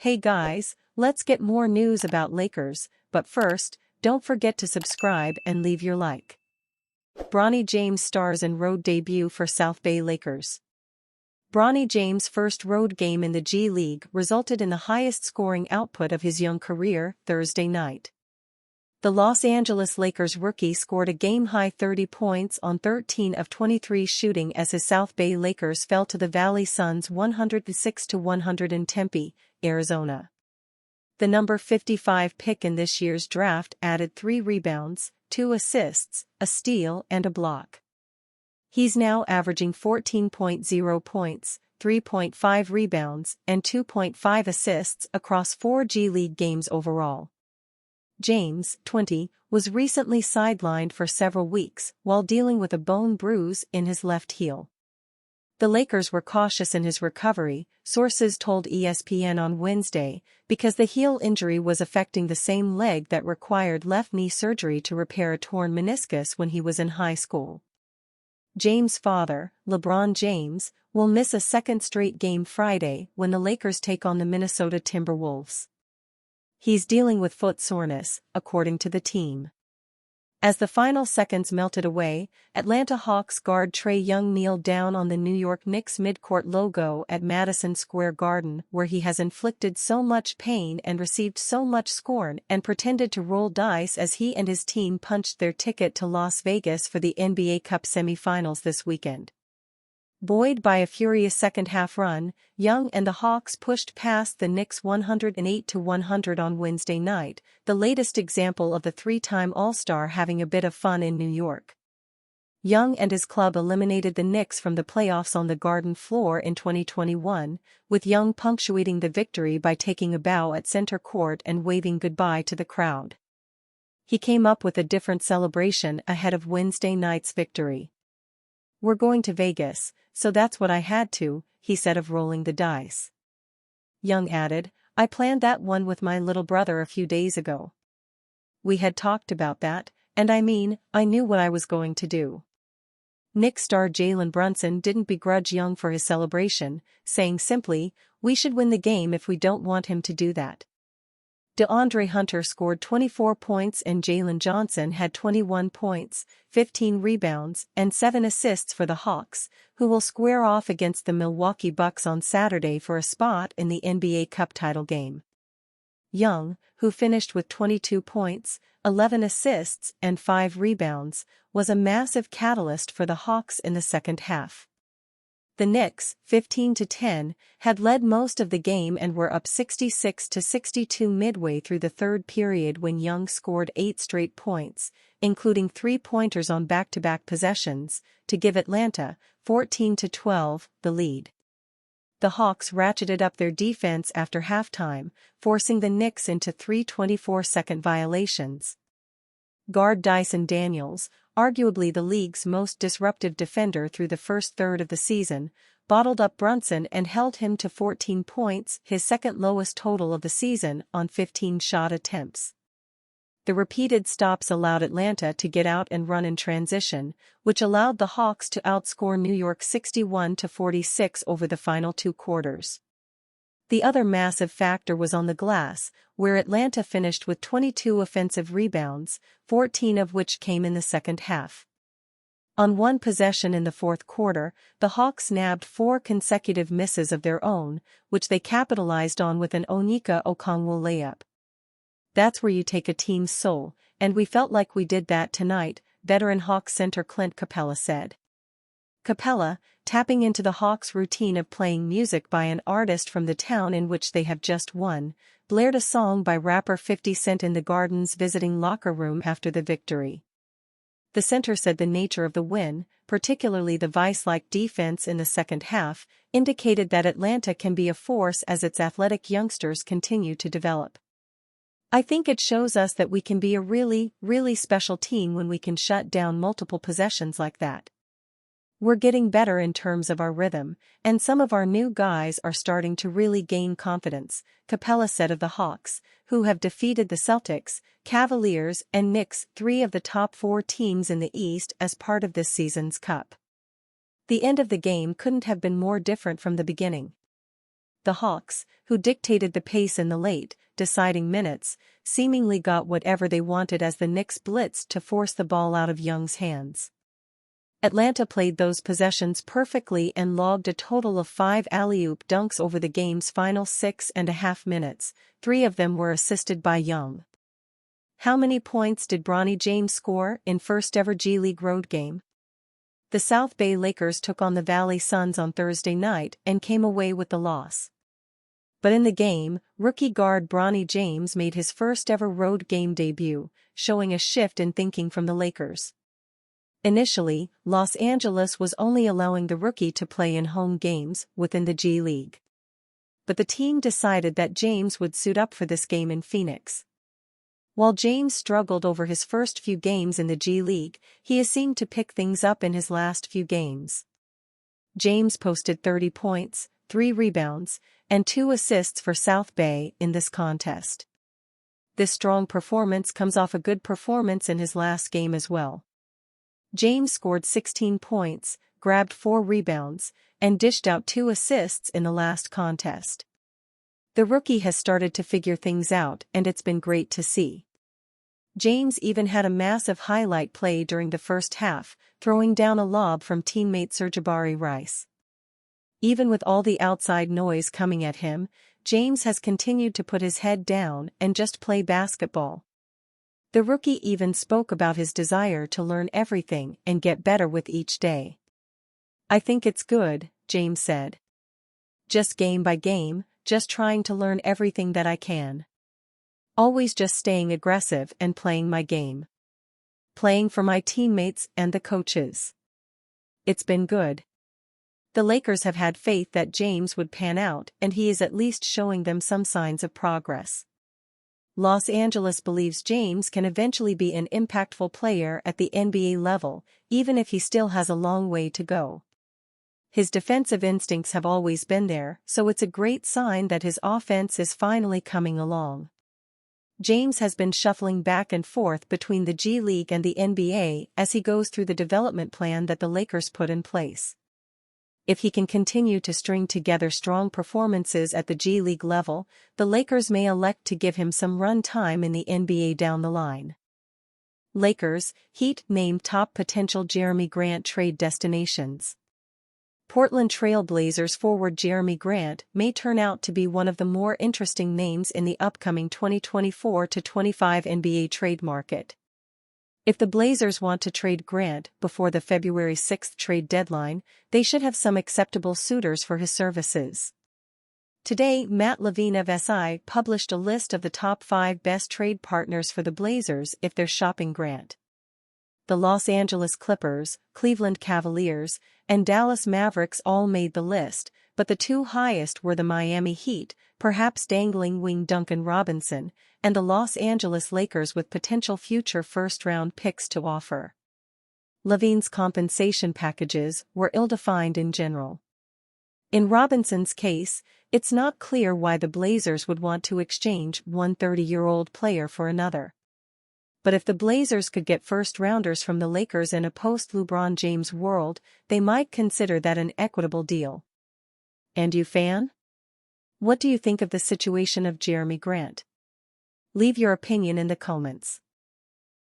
Hey guys, let's get more news about Lakers, but first, don't forget to subscribe and leave your like. Bronny James stars in road debut for South Bay Lakers. Bronny James' first road game in the G League resulted in the highest scoring output of his young career Thursday night. The Los Angeles Lakers rookie scored a game-high 30 points on 13 of 23 shooting as his South Bay Lakers fell to the Valley Suns 106-100 in Tempe, Arizona. The number 55 pick in this year's draft added 3 rebounds, 2 assists, a steal and a block. He's now averaging 14.0 points, 3.5 rebounds, and 2.5 assists across 4 G League games overall. James, 20, was recently sidelined for several weeks while dealing with a bone bruise in his left heel. The Lakers were cautious in his recovery, sources told ESPN on Wednesday, because the heel injury was affecting the same leg that required left knee surgery to repair a torn meniscus when he was in high school. James' father, LeBron James, will miss a second straight game Friday when the Lakers take on the Minnesota Timberwolves. He's dealing with foot soreness, according to the team. As the final seconds melted away, Atlanta Hawks guard Trae Young kneeled down on the New York Knicks midcourt logo at Madison Square Garden, where he has inflicted so much pain and received so much scorn, and pretended to roll dice as he and his team punched their ticket to Las Vegas for the NBA Cup semifinals this weekend. Buoyed by a furious second-half run, Young and the Hawks pushed past the Knicks 108-100 on Wednesday night, the latest example of the three-time All-Star having a bit of fun in New York. Young and his club eliminated the Knicks from the playoffs on the Garden floor in 2021, with Young punctuating the victory by taking a bow at center court and waving goodbye to the crowd. He came up with a different celebration ahead of Wednesday night's victory. "We're going to Vegas, so that's what I had to," he said of rolling the dice. Young added, "I planned that one with my little brother a few days ago. We had talked about that, and I knew what I was going to do." Knicks star Jalen Brunson didn't begrudge Young for his celebration, saying simply, "We should win the game if we don't want him to do that." DeAndre Hunter scored 24 points and Jalen Johnson had 21 points, 15 rebounds, and 7 assists for the Hawks, who will square off against the Milwaukee Bucks on Saturday for a spot in the NBA Cup title game. Young, who finished with 22 points, 11 assists, and 5 rebounds, was a massive catalyst for the Hawks in the second half. The Knicks, 15-10, had led most of the game and were up 66-62 midway through the third period when Young scored 8 straight points, including 3-pointers on back-to-back possessions, to give Atlanta, 14-12, the lead. The Hawks ratcheted up their defense after halftime, forcing the Knicks into 3 24-second violations. Guard Dyson Daniels, arguably the league's most disruptive defender through the first third of the season, bottled up Brunson and held him to 14 points, his second lowest total of the season, on 15 shot attempts. The repeated stops allowed Atlanta to get out and run in transition, which allowed the Hawks to outscore New York 61-46 over the final 2 quarters. The other massive factor was on the glass, where Atlanta finished with 22 offensive rebounds, 14 of which came in the second half. On one possession in the fourth quarter, the Hawks nabbed 4 consecutive misses of their own, which they capitalized on with an Onyeka Okongwu layup. "That's where you take a team's soul, and we felt like we did that tonight," veteran Hawks center Clint Capella said. Capella, tapping into the Hawks' routine of playing music by an artist from the town in which they have just won, blared a song by rapper 50 Cent in the Garden's visiting locker room after the victory. The center said the nature of the win, particularly the vice-like defense in the second half, indicated that Atlanta can be a force as its athletic youngsters continue to develop. "I think it shows us that we can be a really, really special team when we can shut down multiple possessions like that. We're getting better in terms of our rhythm, and some of our new guys are starting to really gain confidence," Capella said of the Hawks, who have defeated the Celtics, Cavaliers, and Knicks, 3 of the top 4 teams in the East as part of this season's Cup. "The end of the game couldn't have been more different from the beginning. The Hawks, who dictated the pace in the late, deciding minutes, seemingly got whatever they wanted as the Knicks blitzed to force the ball out of Young's hands. Atlanta played those possessions perfectly and logged a total of 5 alley-oop dunks over the game's final 6.5 minutes, 3 of them were assisted by Young. How many points did Bronny James score in first-ever G League road game? The South Bay Lakers took on the Valley Suns on Thursday night and came away with the loss. But in the game, rookie guard Bronny James made his first-ever road game debut, showing a shift in thinking from the Lakers. Initially, Los Angeles was only allowing the rookie to play in home games within the G League. But the team decided that James would suit up for this game in Phoenix. While James struggled over his first few games in the G League, he has seemed to pick things up in his last few games. James posted 30 points, 3 rebounds, and 2 assists for South Bay in this contest. This strong performance comes off a good performance in his last game as well. James scored 16 points, grabbed 4 rebounds, and dished out 2 assists in the last contest. The rookie has started to figure things out and it's been great to see. James even had a massive highlight play during the first half, throwing down a lob from teammate Sir'Jabari Rice. Even with all the outside noise coming at him, James has continued to put his head down and just play basketball. The rookie even spoke about his desire to learn everything and get better with each day. "I think it's good," James said. "Just game by game, just trying to learn everything that I can. Always just staying aggressive and playing my game. Playing for my teammates and the coaches. It's been good." The Lakers have had faith that James would pan out and he is at least showing them some signs of progress. Los Angeles believes James can eventually be an impactful player at the NBA level, even if he still has a long way to go. His defensive instincts have always been there, so it's a great sign that his offense is finally coming along. James has been shuffling back and forth between the G League and the NBA as he goes through the development plan that the Lakers put in place. If he can continue to string together strong performances at the G League level, the Lakers may elect to give him some run time in the NBA down the line. Lakers, Heat named top potential Jeremy Grant trade destinations. Portland Trail Blazers forward Jeremy Grant may turn out to be one of the more interesting names in the upcoming 2024-25 NBA trade market. If the Blazers want to trade Grant before the February 6 trade deadline, they should have some acceptable suitors for his services. Today, Matt Levine of SI published a list of the top 5 best trade partners for the Blazers if they're shopping Grant. The Los Angeles Clippers, Cleveland Cavaliers, and Dallas Mavericks all made the list, but the 2 highest were the Miami Heat, perhaps dangling wing Duncan Robinson, and the Los Angeles Lakers with potential future first-round picks to offer. Levine's compensation packages were ill-defined in general. In Robinson's case, it's not clear why the Blazers would want to exchange one 30-year-old player for another. But if the Blazers could get first-rounders from the Lakers in a post-LeBron James world, they might consider that an equitable deal. And you fan? What do you think of the situation of Jeremy Grant? Leave your opinion in the comments.